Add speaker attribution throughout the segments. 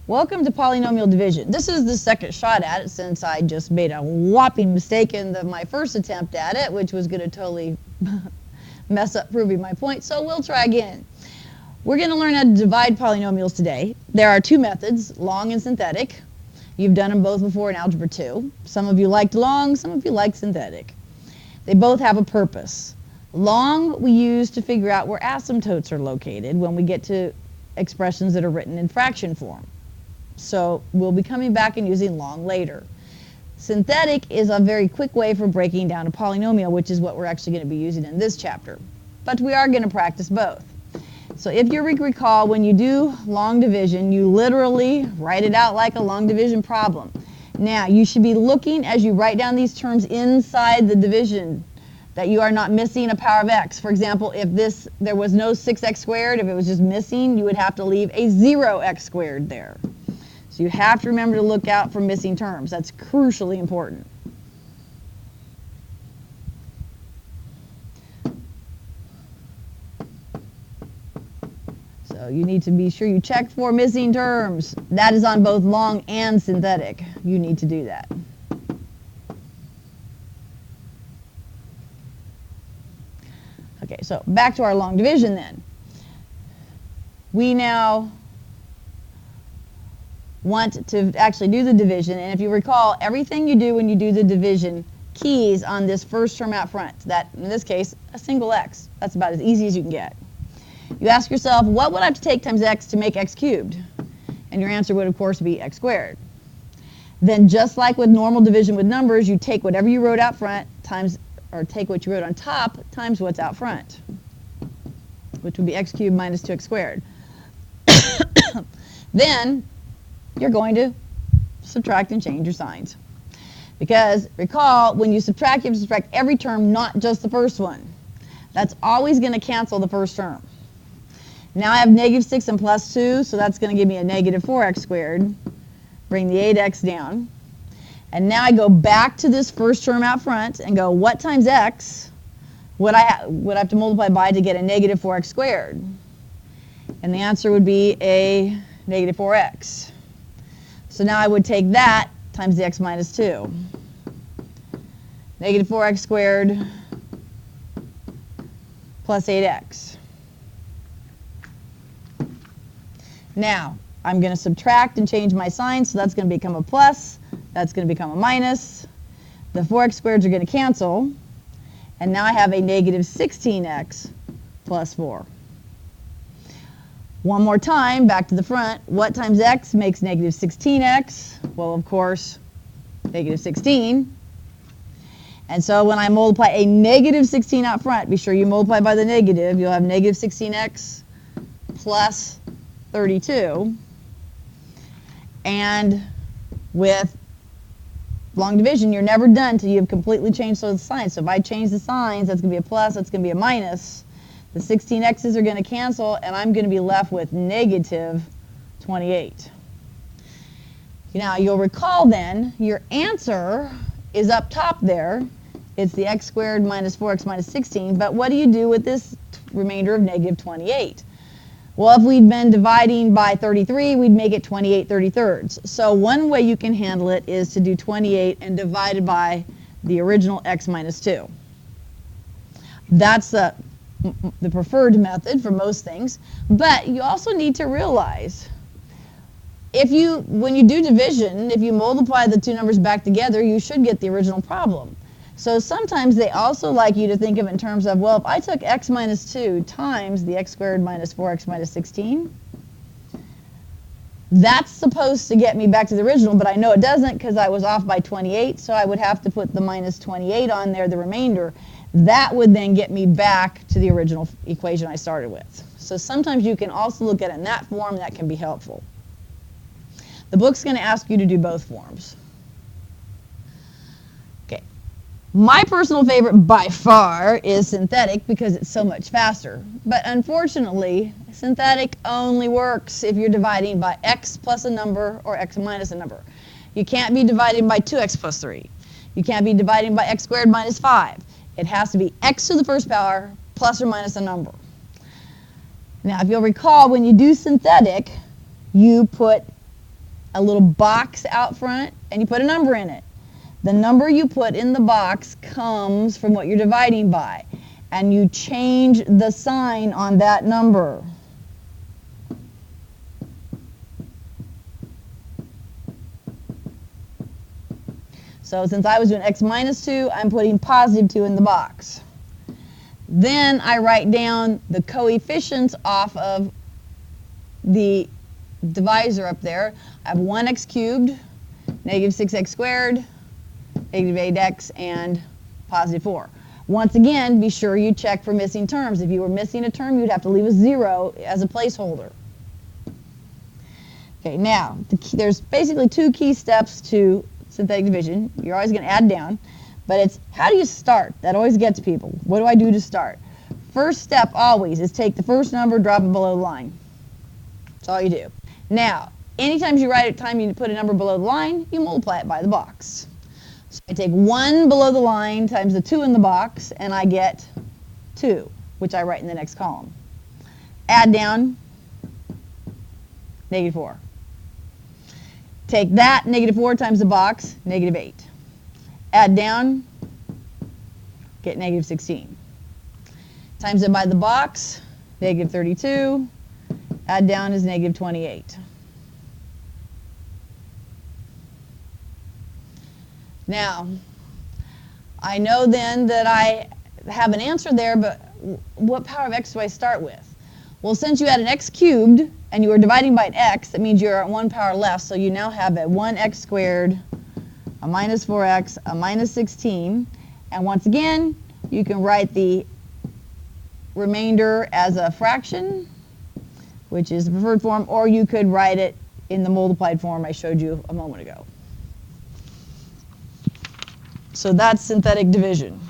Speaker 1: Welcome to Polynomial Division. This is the second shot at it since I just made a whopping mistake in my first attempt at it, which was going to totally mess up proving my point, so we'll try again. We're going to learn how to divide polynomials today. There are two methods, long and synthetic. You've done them both before in Algebra 2. Some of you liked long, some of you liked synthetic. They both have a purpose. Long we use to figure out where asymptotes are located when we get to expressions that are written in fraction form. So we'll be coming back and using long later. Synthetic is a very quick way for breaking down a polynomial, which is what we're actually going to be using in this chapter. But we are going to practice both. So if you recall, when you do long division, you literally write it out like a long division problem. Now, you should be looking as you write down these terms inside the division that you are not missing a power of x. For example, if there was no 6x squared, if it was just missing, you would have to leave a 0x squared there. So you have to remember to look out for missing terms. That's crucially important. So you need to be sure you check for missing terms. That is on both long and synthetic. You need to do that. Okay, so back to our long division then. We now want to actually do the division, and if you recall, everything you do when you do the division keys on this first term out front. That, in this case, a single x. That's about as easy as you can get. You ask yourself, what would I have to take times x to make x cubed? And your answer would, of course, be x squared. Then just like with normal division with numbers, you take whatever you wrote out front times, or take what you wrote on top times what's out front, which would be x cubed minus 2x squared. Then you're going to subtract and change your signs. Because recall, when you subtract, you have to subtract every term, not just the first one. That's always going to cancel the first term. Now I have negative 6 and plus 2, so that's going to give me a negative 4x squared. Bring the 8x down. And now I go back to this first term out front and go, what times x would I have to multiply by to get a negative 4x squared? And the answer would be a negative 4x. So now I would take that times the x minus 2. Negative 4x squared plus 8x. Now, I'm going to subtract and change my sign, so that's going to become a plus. That's going to become a minus. The 4x squareds are going to cancel. And now I have a negative 16x plus 4. One more time, back to the front. What times x makes negative 16x? Well, of course, negative 16. And so when I multiply a negative 16 out front, be sure you multiply by the negative. You'll have negative 16x plus 32. And with long division, you're never done until you've completely changed those signs. So if I change the signs, that's going to be a plus, that's going to be a minus. The 16x's are going to cancel, and I'm going to be left with negative 28. Now, you'll recall then, your answer is up top there. It's the x squared minus 4x minus 16. But what do you do with this remainder of negative 28? Well, if we'd been dividing by 33, we'd make it 28 33rds. So one way you can handle it is to do 28 and divide it by the original x minus 2. That's the preferred method for most things. But you also need to realize, when you do division, if you multiply the two numbers back together, you should get the original problem. So sometimes they also like you to think of it in terms of, well, if I took x minus 2 times the x squared minus 4x minus 16, that's supposed to get me back to the original, but I know it doesn't because I was off by 28, so I would have to put the minus 28 on there, the remainder. That would then get me back to the original equation I started with. So sometimes you can also look at it in that form. That can be helpful. The book's going to ask you to do both forms. Okay. My personal favorite by far is synthetic because it's so much faster. But unfortunately, synthetic only works if you're dividing by x plus a number or x minus a number. You can't be dividing by 2x plus 3. You can't be dividing by x squared minus 5. It has to be x to the first power plus or minus a number. Now, if you'll recall, when you do synthetic, you put a little box out front, and you put a number in it. The number you put in the box comes from what you're dividing by, and you change the sign on that number. So since I was doing x minus 2, I'm putting positive 2 in the box. Then I write down the coefficients off of the divisor up there. I have 1x cubed, negative 6x squared, negative 8x, and positive 4. Once again, be sure you check for missing terms. If you were missing a term, you'd have to leave a 0 as a placeholder. Okay, now, there's basically 2 key steps to synthetic division. You're always going to add down, but it's how do you start? That always gets people. What do I do to start? First step always is take the first number, drop it below the line. That's all you do. Now, anytime you write a time you put a number below the line, you multiply it by the box. So I take 1 below the line times the 2 in the box, and I get 2, which I write in the next column. Add down, negative 4. Take that, negative 4 times the box, negative 8. Add down, get negative 16. Times it by the box, negative 32. Add down is negative 28. Now, I know then that I have an answer there, but what power of x do I start with? Well, since you had an x cubed and you were dividing by an x, that means you're at 1 power left, so you now have a 1x squared, a minus 4x, a minus 16, and once again, you can write the remainder as a fraction, which is the preferred form, or you could write it in the multiplied form I showed you a moment ago. So that's synthetic division.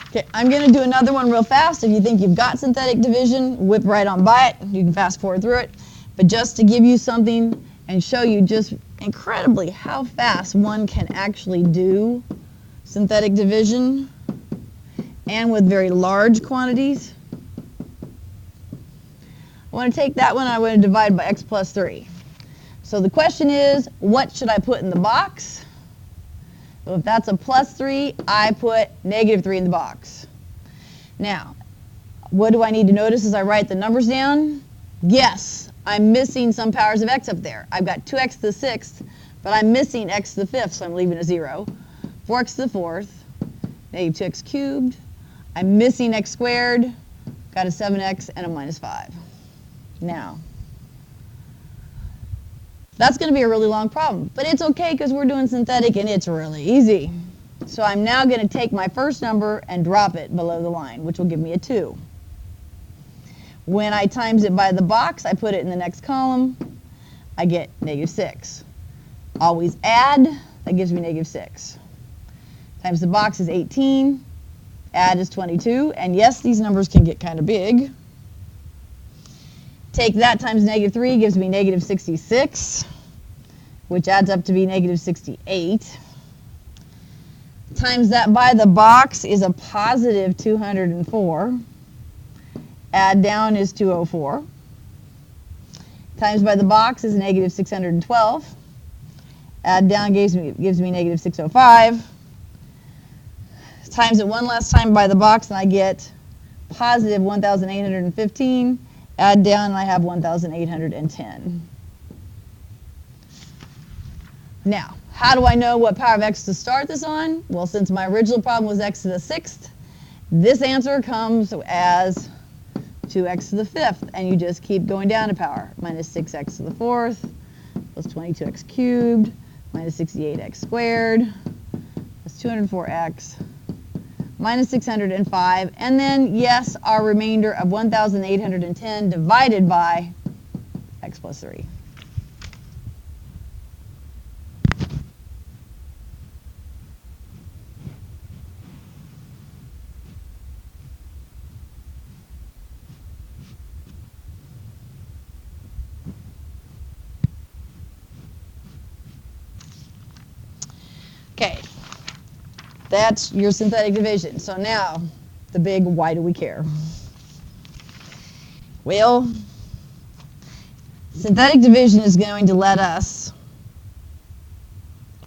Speaker 1: Okay, I'm going to do another one real fast. If you think you've got synthetic division, whip right on by it. You can fast forward through it. But just to give you something and show you just incredibly how fast one can actually do synthetic division, and with very large quantities. I want to take that one, I want to divide by x plus 3. So the question is, what should I put in the box? So if that's a plus 3, I put negative 3 in the box. Now, what do I need to notice as I write the numbers down? Yes, I'm missing some powers of x up there. I've got 2x to the 6th, but I'm missing x to the 5th, so I'm leaving a 0. 4x to the 4th, negative 2x cubed. I'm missing x squared, got a 7x and a minus 5. Now, that's going to be a really long problem, but it's okay because we're doing synthetic and it's really easy. So I'm now going to take my first number and drop it below the line, which will give me a 2. When I times it by the box, I put it in the next column, I get negative 6. Always add, that gives me negative 6. Times the box is 18, add is 22, and yes, these numbers can get kind of big. Take that times negative 3 gives me negative 66, which adds up to be negative 68. Times that by the box is a positive 204. Add down is 204. Times by the box is negative 612. Add down gives me negative 605. Times it one last time by the box and I get positive 1,815. Add down and I have 1,810. Now, how do I know what power of x to start this on? Well, since my original problem was x to the 6th, this answer comes as 2x to the 5th, and you just keep going down to power. Minus 6x to the 4th, plus 22x cubed, minus 68x squared, plus 204x, minus 605, and then, yes, our remainder of 1,810 divided by x plus 3. Okay, that's your synthetic division. So now, the big why do we care? Well, Synthetic division is going to let us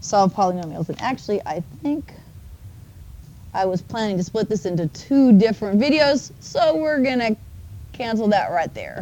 Speaker 1: solve polynomials. And actually, I think I was planning to split this into 2 different videos, so we're going to cancel that right there.